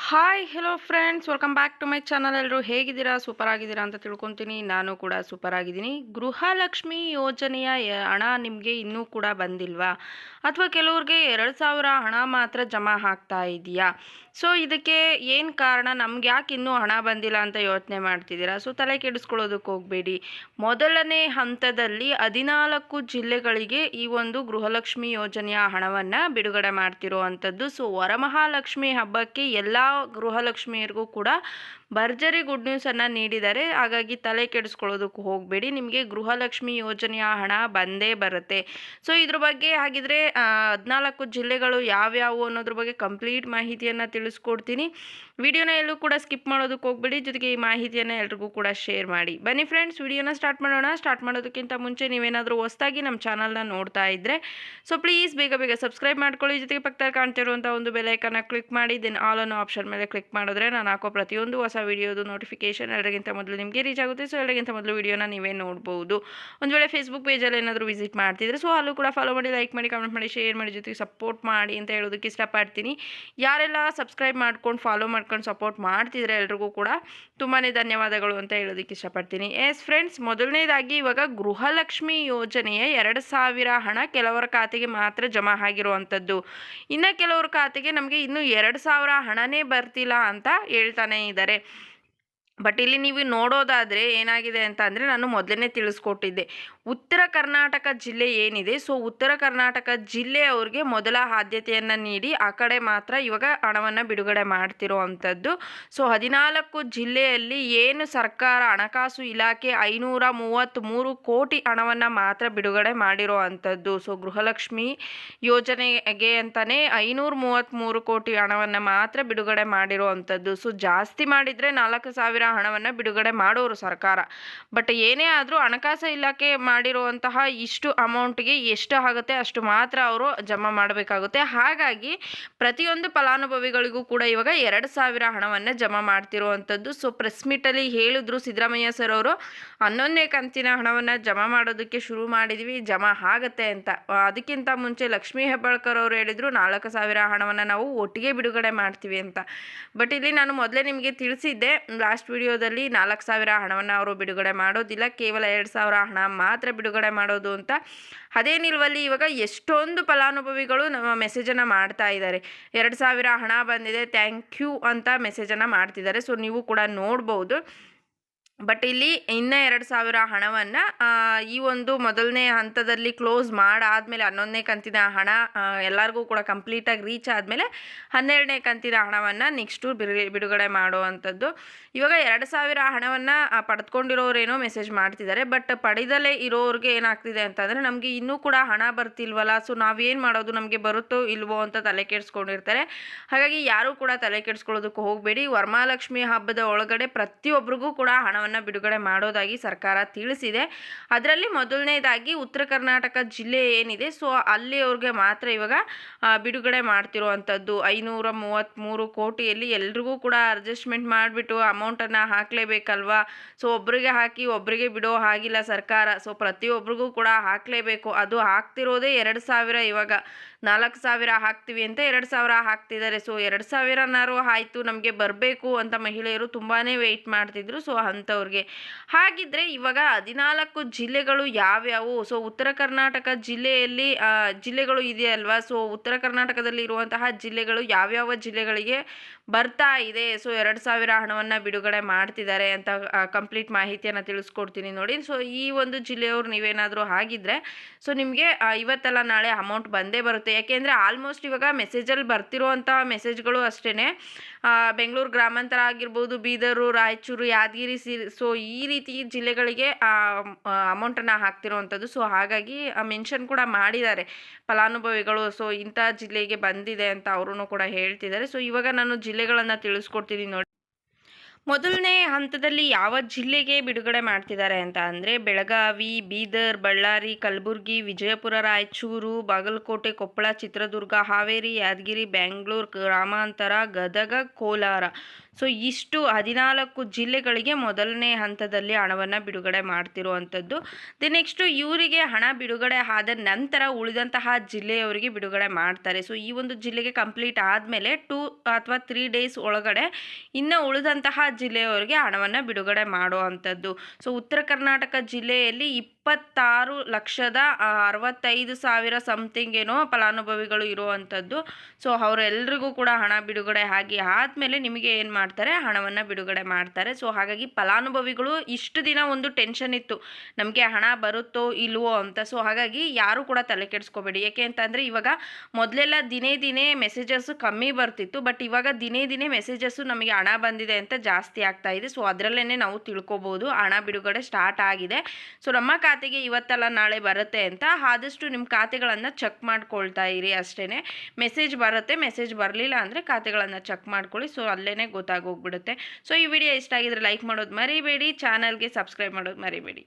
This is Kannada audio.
Hi hello friends, welcome back to my channel. ಎಲ್ಲರೂ ಹೇಗಿದ್ದೀರಾ? ಸೂಪರ್ ಆಗಿದ್ದೀರಾ ಅಂತ ತಿಳ್ಕೊತೀನಿ. ನಾನು ಕೂಡ ಸೂಪರ್ ಆಗಿದ್ದೀನಿ. ಗೃಹಲಕ್ಷ್ಮಿ ಯೋಜನೆಯ ಹಣ ನಿಮಗೆ ಇನ್ನೂ ಕೂಡ ಬಂದಿಲ್ವಾ? ಅಥವಾ ಕೆಲವ್ರಿಗೆ 2,000 ಹಣ ಮಾತ್ರ ಜಮಾ ಆಗ್ತಾ ಇದೆಯಾ? ಸೊ ಇದಕ್ಕೆ ಏನು ಕಾರಣ? ನಮ್ಗೆ ಯಾಕೆ ಇನ್ನೂ ಹಣ ಬಂದಿಲ್ಲ ಅಂತ ಯೋಚನೆ ಮಾಡ್ತಿದ್ದೀರಾ? ಸೊ ತಲೆ ಕೆಡಿಸ್ಕೊಳ್ಳೋದಕ್ಕೆ ಹೋಗಬೇಡಿ. ಮೊದಲನೇ ಹಂತದಲ್ಲಿ 14 ಜಿಲ್ಲೆಗಳಿಗೆ ಈ ಒಂದು ಗೃಹಲಕ್ಷ್ಮಿ ಯೋಜನೆಯ ಹಣವನ್ನು ಬಿಡುಗಡೆ ಮಾಡ್ತಿರೋ ಅಂಥದ್ದು. ಸೊ ವರಮಹಾಲಕ್ಷ್ಮಿ ಹಬ್ಬಕ್ಕೆ ಎಲ್ಲ ಗೃಹಲಕ್ಷ್ಮಿಯರಿಗೂ ಕೂಡ ಭರ್ಜರಿ ಗುಡ್ ನ್ಯೂಸನ್ನು ನೀಡಿದ್ದಾರೆ. ಹಾಗಾಗಿ ತಲೆ ಕೆಡಿಸ್ಕೊಳ್ಳೋದಕ್ಕೆ ಹೋಗಬೇಡಿ. ನಿಮಗೆ ಗೃಹಲಕ್ಷ್ಮಿ ಯೋಜನೆಯ ಹಣ ಬಂದೇ ಬರುತ್ತೆ. ಸೊ ಇದ್ರ ಬಗ್ಗೆ ಹಾಗಿದ್ರೆ 14 ಜಿಲ್ಲೆಗಳು ಯಾವ್ಯಾವು ಅನ್ನೋದ್ರ ಬಗ್ಗೆ ಕಂಪ್ಲೀಟ್ ಮಾಹಿತಿಯನ್ನು ತಿಳಿಸ್ಕೊಡ್ತೀನಿ. ವಿಡಿಯೋನ ಎಲ್ಲೂ ಕೂಡ ಸ್ಕಿಪ್ ಮಾಡೋದಕ್ಕೆ ಹೋಗಬೇಡಿ. ಜೊತೆಗೆ ಈ ಮಾಹಿತಿಯನ್ನು ಎಲ್ರಿಗೂ ಕೂಡ ಶೇರ್ ಮಾಡಿ. ಬನ್ನಿ ಫ್ರೆಂಡ್ಸ್, ವಿಡಿಯೋನ ಸ್ಟಾರ್ಟ್ ಮಾಡೋಣ. ಸ್ಟಾರ್ಟ್ ಮಾಡೋದಕ್ಕಿಂತ ಮುಂಚೆ ನೀವೇನಾದರೂ ಹೊಸದಾಗಿ ನಮ್ಮ ಚಾನಲ್ನ ನೋಡ್ತಾ ಇದ್ದರೆ ಸೊ ಪ್ಲೀಸ್ ಬೇಗ ಸಬ್ಸ್ಕ್ರೈಬ್ ಮಾಡ್ಕೊಳ್ಳಿ. ಜೊತೆಗೆ ಪಕ್ಕದಲ್ಲಿ ಕಾಣ್ತಿರುವಂಥ ಒಂದು ಬೆಲ್ ಐಕನ್ನ ಕ್ಲಿಕ್ ಮಾಡಿ ದೆನ್ ಆಲ್ ಅನ್ನೋ ಆಪ್ಷನ್ ಮೇಲೆ ಕ್ಲಿಕ್ ಮಾಡಿದ್ರೆ ನಾನು ಹಾಕೋ ಪ್ರತಿಯೊಂದು ಹೊಸ ವಿಡಿಯೋದು ನೋಟಿಫಿಕೇಶನ್ ಎಲ್ಲರಿಗಿಂತ ಮೊದಲು ನಿಮಗೆ ರೀಚ್ ಆಗುತ್ತೆ. ಸೊ ಎಲ್ಲರಿಗಿಂತ ಮೊದಲು ವಿಡಿಯೋನ ನೀವೇ ನೋಡ್ಬೋದು. ಒಂದು ವೇಳೆ ಫೇಸ್ಬುಕ್ ಪೇಜಲ್ಲಿ ಏನಾದರೂ ವಿಸಿಟ್ ಮಾಡ್ತಿದ್ರೆ ಸೊ ಅಲ್ಲೂ ಕೂಡ ಫಾಲೋ ಮಾಡಿ, ಲೈಕ್ ಮಾಡಿ, ಕಮೆಂಟ್ ಮಾಡಿ, ಶೇರ್ ಮಾಡಿ, ಜೊತೆಗೆ ಸಪೋರ್ಟ್ ಮಾಡಿ ಅಂತ ಹೇಳೋದಕ್ಕೆ ಇಷ್ಟಪಡ್ತೀನಿ. ಯಾರೆಲ್ಲ ಸಬ್ಸ್ಕ್ರೈಬ್ ಮಾಡ್ಕೊಂಡು ಫಾಲೋ ಮಾಡ್ಕೊಂಡು ಸಪೋರ್ಟ್ ಮಾಡ್ತಿದ್ರೆ ಎಲ್ರಿಗೂ ಕೂಡ ತುಂಬಾ ಧನ್ಯವಾದಗಳು ಅಂತ ಹೇಳೋದಕ್ಕೆ ಇಷ್ಟಪಡ್ತೀನಿ. ಎಸ್ ಫ್ರೆಂಡ್ಸ್, ಮೊದಲನೇದಾಗಿ ಇವಾಗ ಗೃಹಲಕ್ಷ್ಮಿ ಯೋಜನೆಯ 2,000 ಹಣ ಕೆಲವರ ಖಾತೆಗೆ ಮಾತ್ರ ಜಮಾ ಆಗಿರುವಂಥದ್ದು. ಇನ್ನು ಕೆಲವ್ರ ಖಾತೆಗೆ ನಮಗೆ ಇನ್ನೂ 2,000 ಹಣನೇ ಬರ್ತಿಲ್ಲ ಅಂತ ಹೇಳ್ತಾನೆ ಇದ್ದಾರೆ. ಬಟ್ ಇಲ್ಲಿ ನೀವು ನೋಡೋದಾದರೆ ಏನಾಗಿದೆ ಅಂತ ಅಂದರೆ, ನಾನು ಮೊದಲನೇ ತಿಳಿಸ್ಕೊಟ್ಟಿದ್ದೆ, ಉತ್ತರ ಕರ್ನಾಟಕ ಜಿಲ್ಲೆ ಏನಿದೆ ಸೊ ಉತ್ತರ ಕರ್ನಾಟಕ ಜಿಲ್ಲೆಯವ್ರಿಗೆ ಮೊದಲ ಆದ್ಯತೆಯನ್ನು ನೀಡಿ ಆ ಕಡೆ ಮಾತ್ರ ಇವಾಗ ಹಣವನ್ನು ಬಿಡುಗಡೆ ಮಾಡ್ತಿರೋ ಅಂಥದ್ದು. ಸೊ 14 ಜಿಲ್ಲೆಯಲ್ಲಿ ಏನು ಸರ್ಕಾರ ಹಣಕಾಸು ಇಲಾಖೆ 533 ಕೋಟಿ ಹಣವನ್ನು ಮಾತ್ರ ಬಿಡುಗಡೆ ಮಾಡಿರೋ ಅಂಥದ್ದು. ಸೊ ಗೃಹಲಕ್ಷ್ಮಿ ಯೋಜನೆಗೆ ಅಂತಲೇ 533 ಕೋಟಿ ಹಣವನ್ನು ಮಾತ್ರ ಬಿಡುಗಡೆ ಮಾಡಿರೋ ಅಂಥದ್ದು. ಸೊ ಜಾಸ್ತಿ ಮಾಡಿದರೆ 4,000 ಹಣವನ್ನು ಬಿಡುಗಡೆ ಮಾಡೋರು ಸರ್ಕಾರ. ಬಟ್ ಏನೇ ಆದರೂ ಹಣಕಾಸು ಇಲಾಖೆ ಮಾಡಿರುವಂತಹ ಇಷ್ಟು ಅಮೌಂಟ್ಗೆ ಎಷ್ಟು ಆಗುತ್ತೆ ಅಷ್ಟು ಮಾತ್ರ ಅವರು ಜಮಾ ಮಾಡಬೇಕಾಗುತ್ತೆ. ಹಾಗಾಗಿ ಪ್ರತಿಯೊಂದು ಫಲಾನುಭವಿಗಳಿಗೂ ಕೂಡ ಇವಾಗ 2,000 ಹಣವನ್ನು ಜಮಾ ಮಾಡ್ತಿರುವಂಥದ್ದು. ಸೊ ಪ್ರೆಸ್ ಮೀಟಲ್ಲಿ ಹೇಳಿದ್ರು ಸಿದ್ದರಾಮಯ್ಯ ಸರ್ ಅವರು, 11ನೇ ಕಂತಿನ ಹಣವನ್ನು ಜಮಾ ಮಾಡೋದಕ್ಕೆ ಶುರು ಮಾಡಿದ್ವಿ, ಜಮಾ ಆಗುತ್ತೆ ಅಂತ. ಅದಕ್ಕಿಂತ ಮುಂಚೆ ಲಕ್ಷ್ಮೀ ಹೆಬ್ಬಾಳ್ಕರ್ ಅವರು ಹೇಳಿದರು 4,000 ಹಣವನ್ನು ನಾವು ಒಟ್ಟಿಗೆ ಬಿಡುಗಡೆ ಮಾಡ್ತೀವಿ ಅಂತ. ಬಟ್ ಇಲ್ಲಿ ನಾನು ಮೊದಲೇ ನಿಮಗೆ ತಿಳಿಸಿದ್ದೆ ಲಾಸ್ಟ್ ವಿಡಿಯೋದಲ್ಲಿ 4,000 ಹಣವನ್ನು ಅವರು ಬಿಡುಗಡೆ ಮಾಡೋದಿಲ್ಲ, ಕೇವಲ 2,000 ಹಣ ಮಾತ್ರ ಬಿಡುಗಡೆ ಮಾಡೋದು ಅಂತ. ಅದೇ ನಿಲುವಲ್ಲಿ ಇವಾಗ ಎಷ್ಟೊಂದು ಫಲಾನುಭವಿಗಳು ನಮ್ಮ ಮೆಸೇಜನ್ನು ಮಾಡ್ತಾ ಇದ್ದಾರೆ, 2,000 ಹಣ ಬಂದಿದೆ ಥ್ಯಾಂಕ್ ಯು ಅಂತ ಮೆಸೇಜನ್ನು ಮಾಡ್ತಿದ್ದಾರೆ. ಸೊ ನೀವು ಕೂಡ ನೋಡ್ಬೋದು. ಬಟ್ ಇಲ್ಲಿ ಇನ್ನೂ 2,000 ಹಣವನ್ನು ಈ ಒಂದು ಮೊದಲನೇ ಹಂತದಲ್ಲಿ ಕ್ಲೋಸ್ ಮಾಡಾದಮೇಲೆ 11ನೇ ಕಂತಿನ ಹಣ ಎಲ್ಲರಿಗೂ ಕೂಡ ಕಂಪ್ಲೀಟಾಗಿ ರೀಚ್ ಆದಮೇಲೆ 12ನೇ ಕಂತಿನ ಹಣವನ್ನು ನೆಕ್ಸ್ಟು ಬಿಡುಗಡೆ ಮಾಡುವಂಥದ್ದು. ಇವಾಗ 2,000 ಹಣವನ್ನು ಪಡೆದುಕೊಂಡಿರೋರೇನೋ ಮೆಸೇಜ್ ಮಾಡ್ತಿದ್ದಾರೆ. ಬಟ್ ಪಡೆದಲೇ ಇರೋರಿಗೆ ಏನಾಗ್ತಿದೆ ಅಂತಂದರೆ, ನಮಗೆ ಇನ್ನೂ ಕೂಡ ಹಣ ಬರ್ತಿಲ್ವಲ್ಲ, ಸೊ ನಾವೇನು ಮಾಡೋದು, ನಮಗೆ ಬರುತ್ತೋ ಇಲ್ವೋ ಅಂತ ತಲೆ ಕೆಡಿಸ್ಕೊಂಡಿರ್ತಾರೆ. ಹಾಗಾಗಿ ಯಾರೂ ಕೂಡ ತಲೆ ಕೆಡಿಸ್ಕೊಳ್ಳೋದಕ್ಕೆ ಹೋಗಬೇಡಿ. ವರಮಹಾಲಕ್ಷ್ಮಿ ಹಬ್ಬದ ಒಳಗಡೆ ಪ್ರತಿಯೊಬ್ಬರಿಗೂ ಕೂಡ ಹಣವನ್ನು ಬಿಡುಗಡೆ ಮಾಡೋದಾಗಿ ಸರ್ಕಾರ ತಿಳಿಸಿದೆ. ಅದರಲ್ಲಿ ಮೊದಲನೇದಾಗಿ ಉತ್ತರ ಕರ್ನಾಟಕ ಜಿಲ್ಲೆ ಏನಿದೆ ಸೊ ಅಲ್ಲಿ ಅವ್ರಿಗೆ ಮಾತ್ರ ಇವಾಗ ಬಿಡುಗಡೆ ಮಾಡ್ತಿರುವಂಥದ್ದು. 533 ಕೋಟಿಯಲ್ಲಿ ಎಲ್ರಿಗೂ ಕೂಡ ಅಡ್ಜಸ್ಟ್ಮೆಂಟ್ ಮಾಡಿಬಿಟ್ಟು ಅಮೌಂಟನ್ನು ಹಾಕಲೇಬೇಕಲ್ವಾ. ಸೊ ಒಬ್ಬರಿಗೆ ಹಾಕಿ ಒಬ್ಬರಿಗೆ ಬಿಡೋ ಹಾಗಿಲ್ಲ ಸರ್ಕಾರ. ಸೊ ಪ್ರತಿಯೊಬ್ಬರಿಗೂ ಕೂಡ ಹಾಕಲೇಬೇಕು. ಅದು ಹಾಕ್ತಿರೋದೇ 2,000. ಇವಾಗ 4,000 ಹಾಕ್ತೀವಿ ಅಂತ 2,000 ಹಾಕ್ತಿದ್ದಾರೆ. ಸೊ 2,000ನಾರು ಆಯಿತು ನಮಗೆ ಬರಬೇಕು ಅಂತ ಮಹಿಳೆಯರು ತುಂಬಾ ವೆಯ್ಟ್ ಮಾಡ್ತಿದ್ರು. ಸೊ ಅಂಥವ್ರಿಗೆ ಹಾಗಿದ್ರೆ ಇವಾಗ 14 ಜಿಲ್ಲೆಗಳು ಯಾವ್ಯಾವು? ಸೊ ಉತ್ತರ ಕರ್ನಾಟಕ ಜಿಲ್ಲೆಯಲ್ಲಿ ಜಿಲ್ಲೆಗಳು ಇದೆಯಲ್ವಾ. ಸೊ ಉತ್ತರ ಕರ್ನಾಟಕದಲ್ಲಿ ಇರುವಂತಹ ಜಿಲ್ಲೆಗಳು ಯಾವ್ಯಾವ ಜಿಲ್ಲೆಗಳಿಗೆ ಬರ್ತಾ ಇದೆ, ಸೊ 2,000 ಹಣವನ್ನು ಬಿಡುಗಡೆ ಮಾಡ್ತಿದ್ದಾರೆ ಅಂತ ಕಂಪ್ಲೀಟ್ ಮಾಹಿತಿಯನ್ನು ತಿಳಿಸ್ಕೊಡ್ತೀನಿ ನೋಡಿ. ಸೊ ಈ ಒಂದು ಜಿಲ್ಲೆಯವರು ನೀವೇನಾದರೂ ಆಗಿದ್ದರೆ ಸೊ ನಿಮಗೆ ಇವತ್ತೆಲ್ಲ ನಾಳೆ ಅಮೌಂಟ್ ಬಂದೇ ಬರುತ್ತೆ. ಯಾಕೆಂದರೆ ಆಲ್ಮೋಸ್ಟ್ ಇವಾಗ ಮೆಸೇಜಲ್ಲಿ ಬರ್ತಿರುವಂಥ ಮೆಸೇಜ್ಗಳು ಅಷ್ಟೇ, ಬೆಂಗಳೂರು ಗ್ರಾಮಾಂತರ ಆಗಿರ್ಬೋದು, ಬೀದರು, ರಾಯಚೂರು, ಯಾದಗಿರಿ, ಸೊ ಈ ರೀತಿ ಜಿಲ್ಲೆಗಳಿಗೆ ಅಮೌಂಟನ್ನು ಹಾಕ್ತಿರೋವಂಥದ್ದು. ಸೊ ಹಾಗಾಗಿ ಮೆನ್ಷನ್ ಕೂಡ ಮಾಡಿದ್ದಾರೆ ಫಲಾನುಭವಿಗಳು. ಸೊ ಇಂಥ ಜಿಲ್ಲೆಗೆ ಬಂದಿದೆ ಅಂತ ಅವರು ಕೂಡ ಹೇಳ್ತಿದ್ದಾರೆ. ಸೊ ಇವಾಗ ನಾನು ಜಿಲ್ಲೆಗಳನ್ನು ತಿಳಿಸ್ಕೊಡ್ತೀನಿ ನೋಡಿ. ಮೊದಲನೇ ಹಂತದಲ್ಲಿ ಯಾವ ಜಿಲ್ಲೆಗೆ ಬಿಡುಗಡೆ ಮಾಡ್ತಿದ್ದಾರೆ ಅಂತ ಅಂದರೆ, ಬೆಳಗಾವಿ, ಬೀದರ್, ಬಳ್ಳಾರಿ, ಕಲಬುರಗಿ, ವಿಜಯಪುರ, ರಾಯಚೂರು, ಬಾಗಲಕೋಟೆ, ಕೊಪ್ಪಳ, ಚಿತ್ರದುರ್ಗ, ಹಾವೇರಿ, ಯಾದಗಿರಿ, ಬೆಂಗಳೂರು ಗ್ರಾಮಾಂತರ, ಗದಗ, ಕೋಲಾರ. ಸೊ ಇಷ್ಟು 14 ಜಿಲ್ಲೆಗಳಿಗೆ ಮೊದಲನೇ ಹಂತದಲ್ಲಿ ಹಣವನ್ನು ಬಿಡುಗಡೆ ಮಾಡ್ತಿರುವಂಥದ್ದು. ನೆಕ್ಸ್ಟು ಇವರಿಗೆ ಹಣ ಬಿಡುಗಡೆ ಆದ ನಂತರ ಉಳಿದಂತಹ ಜಿಲ್ಲೆಯವರಿಗೆ ಬಿಡುಗಡೆ ಮಾಡ್ತಾರೆ. ಸೊ ಈ ಒಂದು ಜಿಲ್ಲೆಗೆ ಕಂಪ್ಲೀಟ್ ಆದಮೇಲೆ 2 ಅಥವಾ 3 ಡೇಸ್ ಒಳಗಡೆ ಇನ್ನು ಉಳಿದಂತಹ ಜಿಲ್ಲೆಯವರಿಗೆ ಹಣವನ್ನು ಬಿಡುಗಡೆ ಮಾಡುವಂಥದ್ದು. ಸೊ ಉತ್ತರ ಕರ್ನಾಟಕ ಜಿಲ್ಲೆಯಲ್ಲಿ 26,65,000 ಸಮಥಿಂಗ್ ಏನೋ ಫಲಾನುಭವಿಗಳು ಇರುವಂಥದ್ದು. ಸೊ ಅವರೆಲ್ಲರಿಗೂ ಕೂಡ ಹಣ ಬಿಡುಗಡೆ ಆದಮೇಲೆ ನಿಮಗೆ ಏನು ಮಾಡ್ತಾರೆ, ಹಣವನ್ನು ಬಿಡುಗಡೆ ಮಾಡ್ತಾರೆ. ಸೊ ಹಾಗಾಗಿ ಫಲಾನುಭವಿಗಳು ಇಷ್ಟು ದಿನ ಒಂದು ಟೆನ್ಷನ್ ಇತ್ತು, ನಮಗೆ ಹಣ ಬರುತ್ತೋ ಇಲ್ವೋ ಅಂತ. ಸೊ ಹಾಗಾಗಿ ಯಾರು ಕೂಡ ತಲೆ ಕೆಡಿಸ್ಕೋಬೇಡಿ. ಯಾಕೆ ಅಂತಂದರೆ ಇವಾಗ ಮೊದಲೆಲ್ಲ ದಿನೇ ದಿನೇ ಮೆಸೇಜಸ್ಸು ಕಮ್ಮಿ ಬರ್ತಿತ್ತು, ಬಟ್ ಇವಾಗ ದಿನೇ ದಿನೇ ಮೆಸೇಜಸ್ಸು ನಮಗೆ ಹಣ ಬಂದಿದೆ ಅಂತ ಜಾಸ್ತಿ ಆಗ್ತಾ ಇದೆ. ಸೊ ಅದರಲ್ಲೇ ನಾವು ತಿಳ್ಕೊಬೋದು ಹಣ ಬಿಡುಗಡೆ ಸ್ಟಾರ್ಟ್ ಆಗಿದೆ. ಸೊ ನಮ್ಮ ಖಾತೆಗೆ ಇವತ್ತಲ್ಲ ನಾಳೆ ಬರುತ್ತೆ ಅಂತ ಆದಷ್ಟು ನಿಮ್ಮ ಖಾತೆಗಳನ್ನು ಚೆಕ್ ಮಾಡ್ಕೊಳ್ತಾ ಇರಿ ಅಷ್ಟೇ. ಮೆಸೇಜ್ ಬರುತ್ತೆ, ಮೆಸೇಜ್ ಬರಲಿಲ್ಲ ಅಂದರೆ ಖಾತೆಗಳನ್ನು ಚೆಕ್ ಮಾಡ್ಕೊಳ್ಳಿ. ಸೊ ಅಲ್ಲೇ ಗೊತ್ತಾಗೋಗ್ಬಿಡುತ್ತೆ. ಸೊ ಈ ವಿಡಿಯೋ ಇಷ್ಟ ಆಗಿದ್ರೆ ಲೈಕ್ ಮಾಡೋದು ಮರಿಬೇಡಿ, ಚಾನಲ್ಗೆ ಸಬ್ಸ್ಕ್ರೈಬ್ ಮಾಡೋದು ಮರಿಬೇಡಿ.